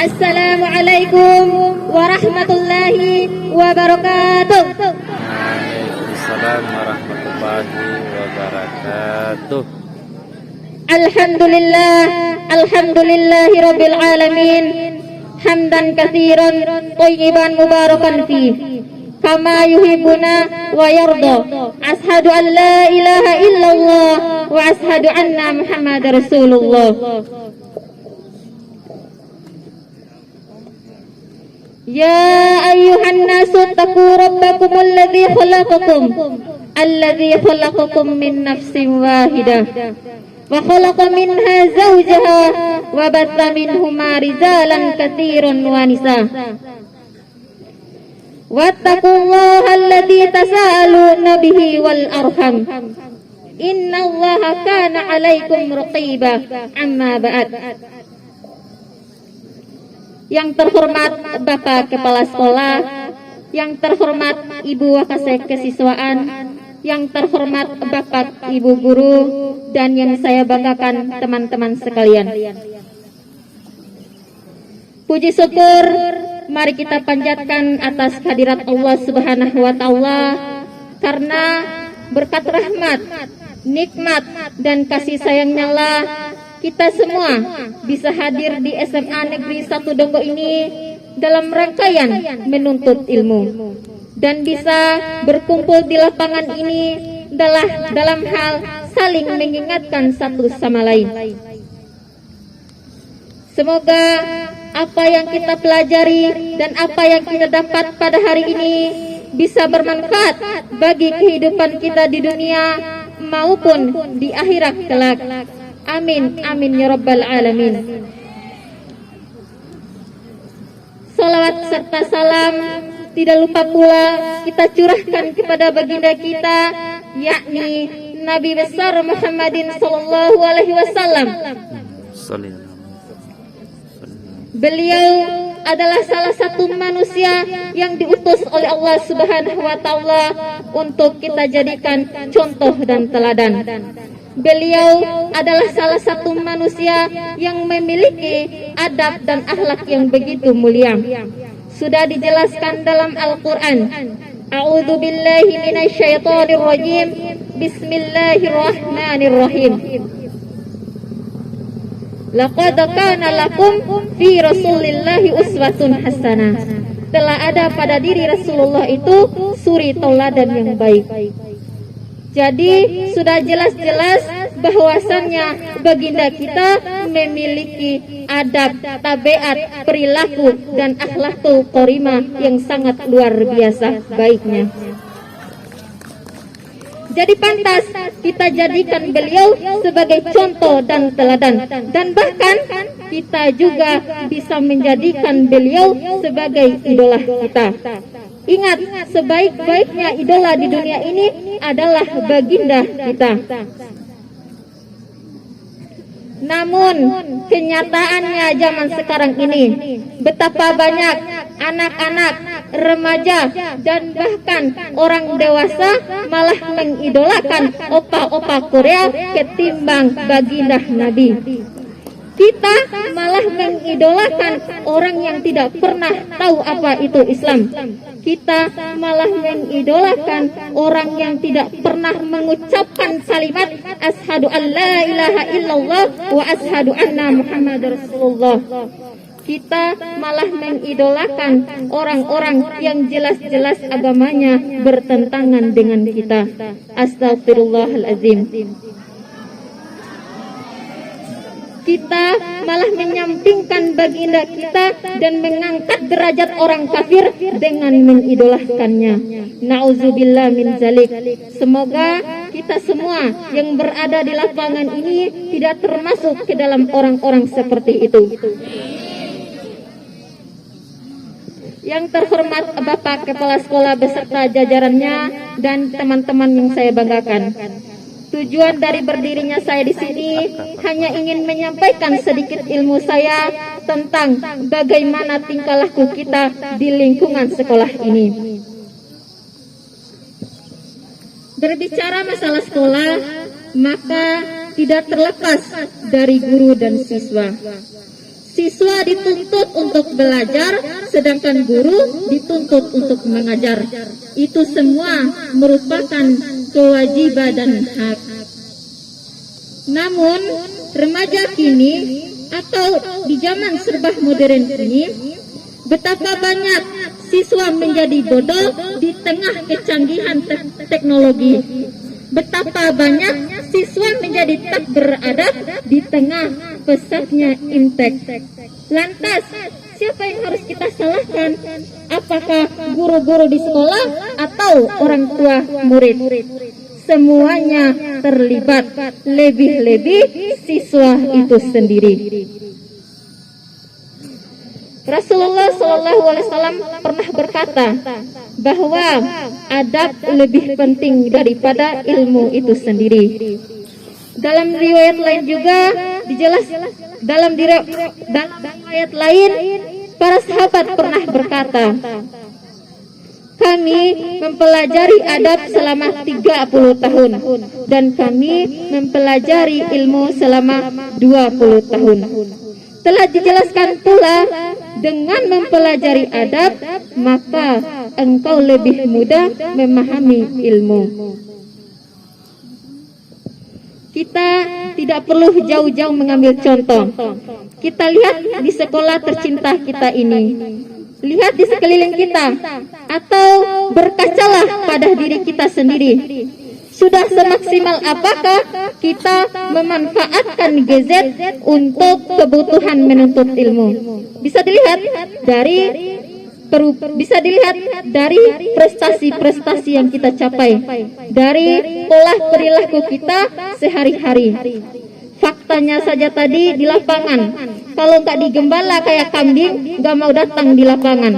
Assalamualaikum warahmatullahi wabarakatuh. Waalaikumsalam warahmatullahi wabarakatuh. Alhamdulillahi rabbil alamin. Hamdan katsiran thayyiban mubarakan fi kama yuhibbuna wa yarda. Ashhadu an la ilaha illallah wa ashhadu anna Muhammadar Rasulullah. Ya ayyuhan nasu taqu rabbakumul ladzi khalaqakum min nafsin wahidah wa khalaqa minha zawjaha wa batha minhuma rijalan katsiran wa nisaa. Wattaqullaha alladzi tasaaluna bihi wal arham. Innallaha kana 'alaikum raqiba. Amma ba'd. Yang terhormat Bapak Kepala Sekolah, yang terhormat Ibu Wakasek Kesiswaan, yang terhormat Bapak Ibu Guru, dan yang saya banggakan teman-teman sekalian. Puji syukur mari kita panjatkan atas hadirat Allah Subhanahu wa taala, karena berkat rahmat, nikmat dan kasih sayangnya lah kita semua bisa hadir di SMA Negeri 1 Donggo ini dalam rangkaian menuntut ilmu, dan bisa berkumpul di lapangan ini dalam hal saling mengingatkan satu sama lain. Semoga apa yang kita pelajari dan apa yang kita dapat pada hari ini bisa bermanfaat bagi kehidupan kita di dunia maupun di akhirat kelak. Amin, amin ya rabbal alamin. Salawat serta salam tidak lupa pula kita curahkan kepada baginda kita, yakni Nabi besar Muhammadin sallallahu alaihi wasallam. Beliau adalah salah satu manusia yang diutus oleh Allah Subhanahu wa taala untuk kita jadikan contoh dan teladan. Beliau adalah salah satu manusia yang memiliki adab dan akhlak yang begitu mulia. Sudah dijelaskan dalam Al-Quran. A'udzu billahi minasyaitonir rajim. Bismillahirrahmanirrahim. Laqad kana lakum fi Rasulillahi uswatun hasanah. Telah ada pada diri Rasulullah itu suri tauladan yang baik. Jadi sudah jelas-jelas bahwasannya baginda kita memiliki adab, tabiat, perilaku dan akhlakul karimah yang sangat luar biasa baiknya. Jadi pantas kita jadikan beliau sebagai contoh dan teladan, dan bahkan kita juga bisa menjadikan beliau sebagai idola kita. Ingat, sebaik-baiknya idola di dunia ini adalah baginda kita. Namun kenyataannya zaman sekarang ini, betapa banyak anak-anak, remaja, dan bahkan orang dewasa malah mengidolakan opa-opa Korea ketimbang baginda Nabi. Kita malah mengidolakan orang yang tidak pernah tahu apa itu Islam. Kita malah mengidolakan orang yang tidak pernah mengucapkan kalimat asyhadu an la ilaha illallah wa asyhadu anna Muhammadar Rasulullah. Kita malah mengidolakan orang-orang yang jelas-jelas agamanya bertentangan dengan kita. Astagfirullahalazim. Kita malah menyampingkan baginda kita dan mengangkat derajat orang kafir dengan mengidolakannya. Nauzubillah min zalik. Semoga kita semua yang berada di lapangan ini tidak termasuk ke dalam orang-orang seperti itu. Yang terhormat Bapak Kepala Sekolah beserta jajarannya dan teman-teman yang saya banggakan. Tujuan dari berdirinya saya di sini hanya ingin menyampaikan sedikit ilmu saya tentang bagaimana tingkah laku kita di lingkungan sekolah ini. Berbicara masalah sekolah, maka tidak terlepas dari guru dan siswa. Siswa dituntut untuk belajar, sedangkan guru dituntut untuk mengajar. Itu semua merupakan kewajiban dan hak. Namun, remaja kini atau di zaman serba modern ini, betapa banyak siswa menjadi bodoh di tengah kecanggihan teknologi. Betapa banyak siswa menjadi tak beradab di tengah pesatnya intek. Lantas, siapa yang harus kita salahkan? Apakah guru-guru di sekolah atau orang tua murid? Semuanya terlibat, lebih-lebih siswa itu sendiri. Rasulullah SAW pernah berkata bahwa adab lebih penting daripada ilmu itu sendiri. Dalam riwayat lain juga dalam riwayat lain para sahabat pernah berkata, kami mempelajari adab selama 30 tahun dan kami mempelajari ilmu selama 20 tahun. Telah dijelaskan pula, dengan mempelajari adab, maka engkau lebih mudah memahami ilmu. Kita tidak perlu jauh-jauh mengambil contoh. Kita lihat di sekolah tercinta kita ini. Lihat di sekeliling kita. Atau berkacalah pada diri kita sendiri. Sudah semaksimal apakah kita memanfaatkan gadget untuk kebutuhan menuntut ilmu? Bisa dilihat dari prestasi-prestasi yang kita capai, dari pola perilaku kita sehari-hari. Faktanya saja tadi di lapangan, kalau nggak digembala kayak kambing, nggak mau datang di lapangan.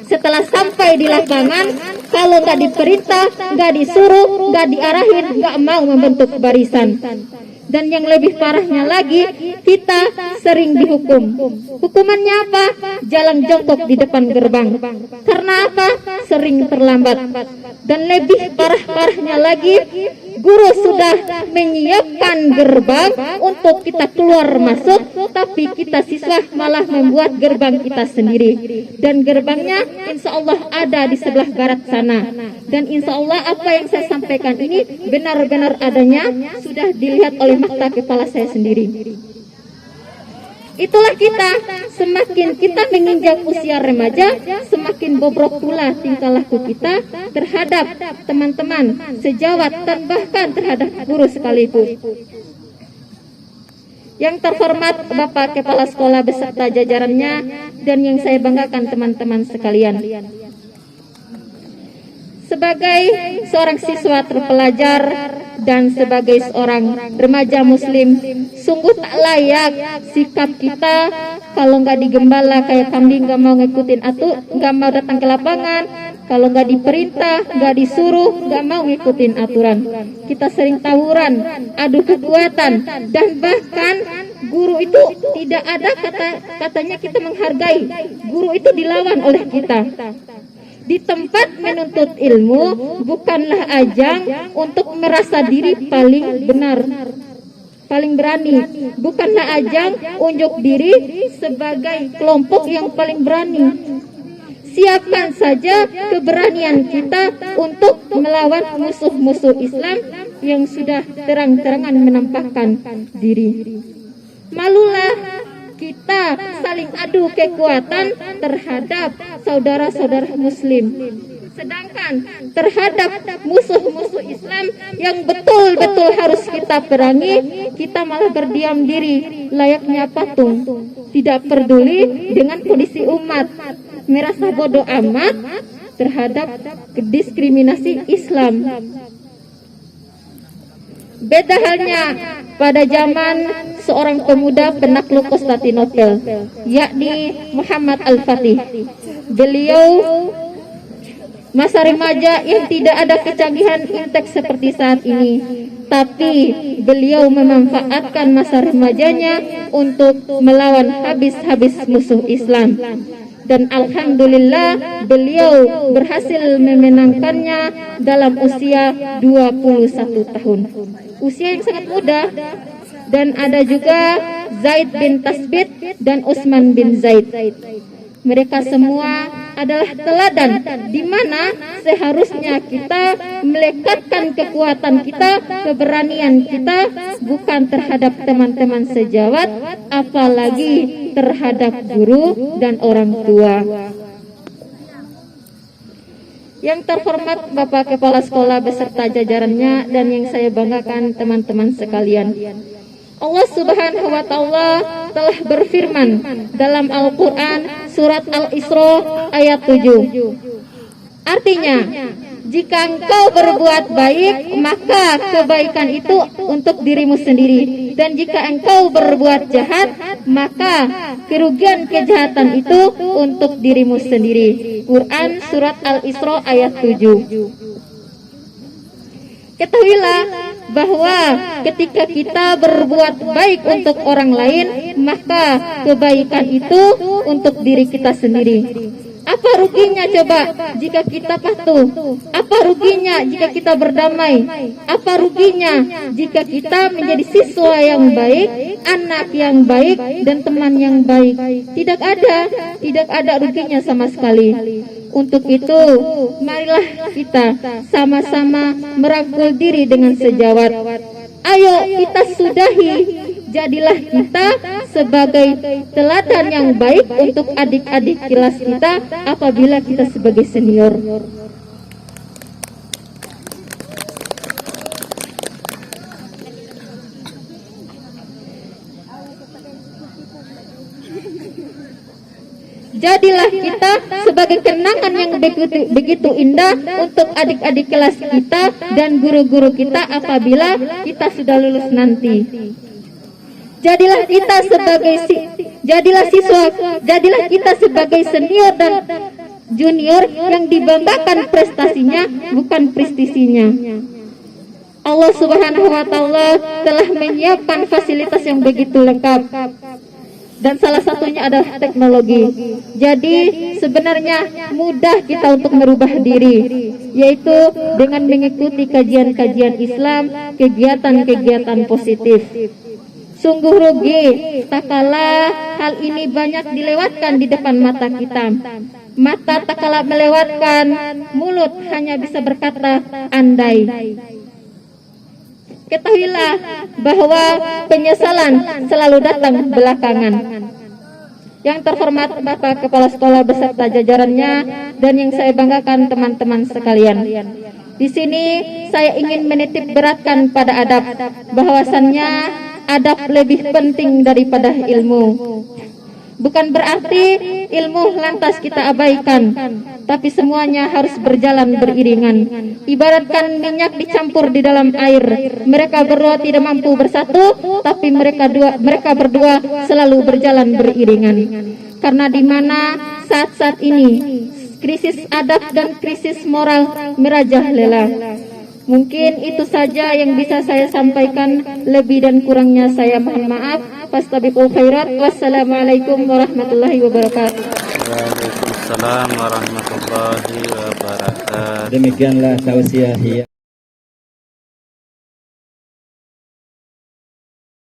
Setelah sampai di lapangan, kalau nggak diperintah, nggak disuruh, nggak diarahin, nggak mau membentuk barisan. Dan yang lebih parahnya lagi, kita sering dihukum. Hukumannya apa? Jalan jongkok di depan gerbang. Karena apa? Sering terlambat. Dan lebih parahnya lagi, guru sudah menyiapkan gerbang untuk kita keluar masuk, tapi kita siswa malah membuat gerbang kita sendiri. Dan gerbangnya insya Allah ada di sebelah barat sana. Dan insya Allah apa yang saya sampaikan ini benar-benar adanya, sudah dilihat oleh mata kepala saya sendiri. Itulah kita, semakin kita menginjak usia remaja, semakin bobrok pula tingkah laku kita terhadap teman-teman, sejawat, dan bahkan terhadap guru sekalipun. Yang terhormat Bapak Kepala Sekolah beserta jajarannya, dan yang saya banggakan teman-teman sekalian. Sebagai seorang siswa terpelajar dan sebagai seorang remaja muslim, sungguh tak layak sikap kita kalau nggak digembala kayak kambing, nggak mau ngikutin nggak mau datang ke lapangan, kalau nggak diperintah, nggak disuruh, nggak mau ngikutin aturan. Kita sering tawuran, adu kekuatan, dan bahkan guru itu tidak ada katanya kita menghargai. Guru itu dilawan oleh kita. Di tempat menuntut ilmu bukanlah ajang untuk merasa diri paling benar, paling berani. Bukanlah ajang unjuk diri sebagai kelompok yang paling berani. Siapkan saja keberanian kita untuk melawan musuh-musuh Islam yang sudah terang-terangan menampakkan diri. Malulah kita saling adu kekuatan terhadap saudara-saudara muslim. Sedangkan terhadap musuh-musuh Islam yang betul-betul harus kita perangi, kita malah berdiam diri layaknya patung. Tidak peduli dengan kondisi umat, merasa bodoh amat terhadap diskriminasi Islam. Beda halnya pada zaman seorang pemuda penakluk Konstantinopel, yakni Muhammad Al-Fatih. Beliau masa remaja yang tidak ada kecanggihan intek seperti saat ini, tapi beliau memanfaatkan masa remajanya untuk melawan habis-habis musuh Islam. Dan alhamdulillah beliau berhasil memenangkannya dalam usia 21 tahun. Usia yang sangat muda. dan ada juga Zaid bin Tasbit dan Utsman bin Zaid. Mereka semua adalah teladan di mana seharusnya kita melekatkan kekuatan kita, keberanian kita bukan terhadap teman-teman sejawat, apalagi terhadap guru dan orang tua. Yang terhormat Bapak Kepala Sekolah beserta jajarannya dan yang saya banggakan teman-teman sekalian, Allah Subhanahu wa Ta'ala telah berfirman dalam Al-Quran surat Al-Isra ayat 7. Artinya, jika engkau berbuat baik, maka kebaikan itu untuk dirimu sendiri, dan jika engkau berbuat jahat, maka kerugian kejahatan itu untuk dirimu sendiri. Quran surat Al-Isra ayat 7. Ketahuilah bahwa ketika kita berbuat baik untuk orang lain, maka kebaikan itu untuk diri kita sendiri. Apa ruginya coba jika kita patuh? Apa ruginya jika kita berdamai? Apa ruginya jika kita menjadi siswa yang baik, anak yang baik, dan teman yang baik? Tidak ada ruginya sama sekali. Untuk itu, marilah kita sama-sama merangkul diri dengan sejawat. Ayo kita sudahi, jadilah kita sebagai teladan yang baik untuk adik-adik kelas kita apabila kita sebagai senior. Jadilah kita sebagai kenangan yang begitu indah untuk adik-adik kelas kita dan guru-guru kita apabila kita sudah lulus nanti. Jadilah kita sebagai senior dan junior yang dibanggakan prestasinya, bukan prestisinya. Allah Subhanahu wa Ta'ala telah menyiapkan fasilitas yang begitu lengkap. Dan salah satunya adalah teknologi. Jadi sebenarnya mudah kita untuk merubah diri, yaitu dengan mengikuti kajian-kajian Islam, kegiatan-kegiatan positif. Sungguh rugi tak kala hal ini banyak dilewatkan di depan mata kita. Mata tak kala melewatkan, mulut hanya bisa berkata andai. Ketahuilah bahwa penyesalan selalu datang belakangan. Yang terhormat Bapak Kepala Sekolah beserta jajarannya dan yang saya banggakan teman-teman sekalian. Di sini saya ingin menitip beratkan pada adab, bahwasannya adab lebih penting daripada ilmu. Bukan berarti ilmu lantas kita abaikan, tapi semuanya harus berjalan beriringan. Ibaratkan minyak dicampur di dalam air. Mereka berdua tidak mampu bersatu, tapi mereka berdua selalu berjalan beriringan. Karena di mana saat-saat ini krisis adab dan krisis moral merajalela. Mungkin itu saja yang bisa saya sampaikan. Lebih dan kurangnya saya mohon maaf. Fastabiqul khairat. Wassalamualaikum warahmatullahi wabarakatuh. Waalaikumsalam warahmatullahi wabarakatuh. Demikianlah tausiah